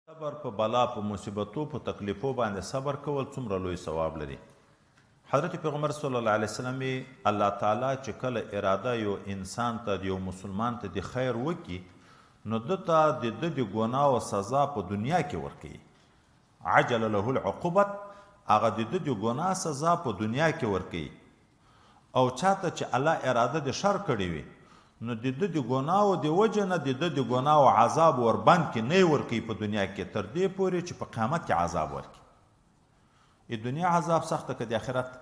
صبر په بلا په مصیبتو په تکلیفو باندې صبر کول څومره لوی ثواب لري. حضرت پیغمبر صلی الله علیه وسلم الله تعالی چې کله اراده یو انسان ته یو مسلمان ته د خیر وکړي نو ده ته د ده د ګناه او سزا په دنیا کې ورکوي. عجل له العقوبت، هغه د ده د ګناه سزا په دنیا کې ورکوي. او چاته چې الله اراده د شر کړې وي نو د ده د ګناهو د وجې نه د ده د ګناهو عذاب وربند کې نه ورکوي په دنیا کې، تر دې پورې چې په قیامت کې عذاب ورکړي. د دنیا عذاب سخته که د آخرت؟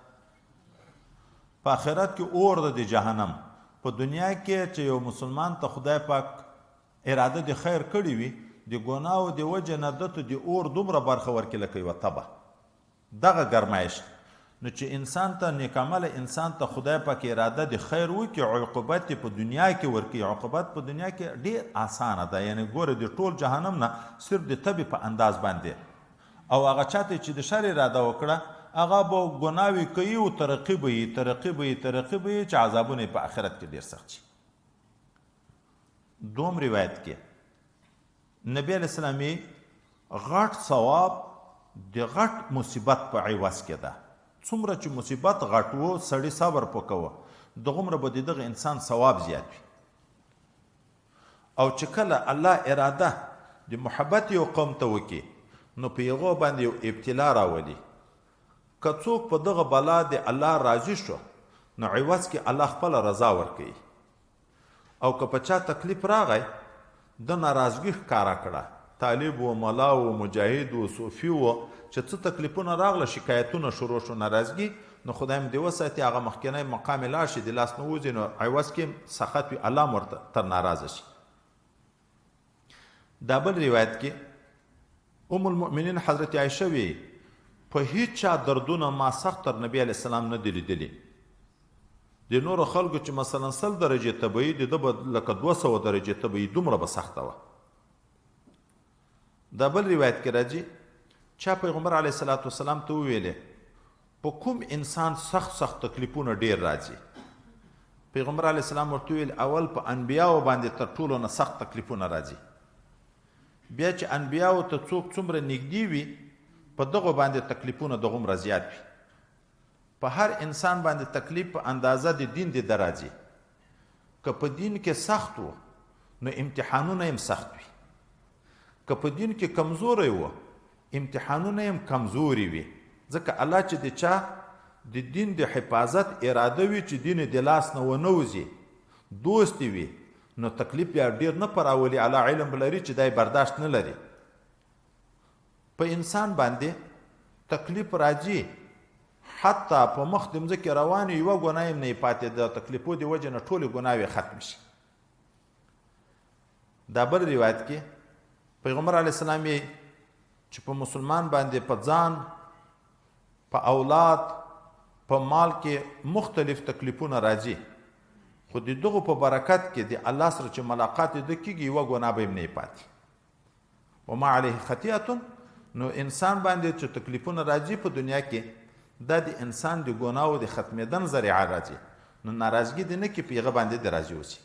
په آخرت کې اور ده د جهنم. په دنیا کې چې یو مسلمان ته خدای پاک اراده د خیر کړې وي د ګناهو د وجې نه ده ته د اور دومره برخه ورکړي لکه یوه تبه، دغه ګرمایش. نو چې انسان ته نیکعمله انسان ته خدای پاک اراده د خیر وکړي، عقوبت په دنیا کې ورکړي. عقوبت په دنیا کې ډېر اسانه ده، یعنی ګوره د ټول جهنم نه صرف د تبې په انداز باندې. او هغه چاته چې د شر اراده وکړه هغه به ګناوې کوي او ترقي به یې چې عذابونه یې په آخرت کې ډېر سخت شي. دوم روایت کې نبی علیه السلام غټ ثواب د غټ مصیبت په عوض کې ده. څومره چې مصیبت غټ و سړی صبر وکوه دغومره به د دغه انسان ثواب زیات وي. او چې کله الله اراده د محبت یو قوم ته وکړي نو په هغو باندې یو ابتلا راولي. که څوک په دغه بلا د الله راضي شو نو عوض کې الله خپله رضا ورکوي. او که په چا تکلیف راغی د ناراضګي ښکاره کړه، طالب و ملا و مجاهد و صوفي و چې څه تکلیفونه راغله شکایتونه شروع شو ناراضګي، نو خدای م دې وساتي هغه مخکینی مقام یې لاړ شي د لاس نه وځي نو عوض کې سخت وي الله م ورته تر ناراضه شي. دا بل روایت کې ام المؤمنین حضرت عایشه وی په هیڅ چا دردونه ما سخت تر نبی علیه السلام نه دي لیدلي. د نورو خلکو چې مثلا 100 درجې طبیعي د ده به لکه 200 درجې طبیعي دومره به سخته وه. دا بل روایت کې راځي چا پیغمبر علیه الصلاة والسلام ته وویلې په کوم انسان سخت تکلیفونه ډېر راځي؟ پیغمبر علیه السلام ورته وویل اول په انبیاو باندې تر ټولو نه سخت تکلیفونه راځي. بیا چې انبیاو ته څوک څومره نږدې وي په دغو باندې تکلیفونه دغومره زیات وي. په هر انسان باندې تکلیف په اندازه د دین د ده راځي. که په دین کې سخت و نو امتحانونه هم سخت وي. که په دین کې کمزوری و امتحانونه هم کمزوري وي. ځکه الله چې د چا د دین د حفاظت اراده وي چې دین د لاس نه ونه وځي، دوست وي، نو تکلیف بیا ډېر نه پراولي. الله علم لري چې دی برداشت نه لري. په انسان باندې تکلیف راځي حتی په مخ د مځکې روان یوه ګناه هم نه یې پاتې، د تکلیفو د وجې نه ټولې ګناوې ختم شي. دا بل روایت کې پیغمبر علیه السلام چې په مسلمان باندې په ځان، په اولاد، په مال کې مختلف تکلیفونه راځي، خو د دغو په برکت کې د الله سره چې ملاقات د کېږي یوه ګناه به هم نه یې پاتې. وما علیه خطیئة، نو انسان باندې چې تکلیفونه راځي په دنیا کې دا د انسان د ګناهو د ختمېدن ذریعه راځي، نو ناراضګي دې نه کې په هغه باندې د راضي اوسي.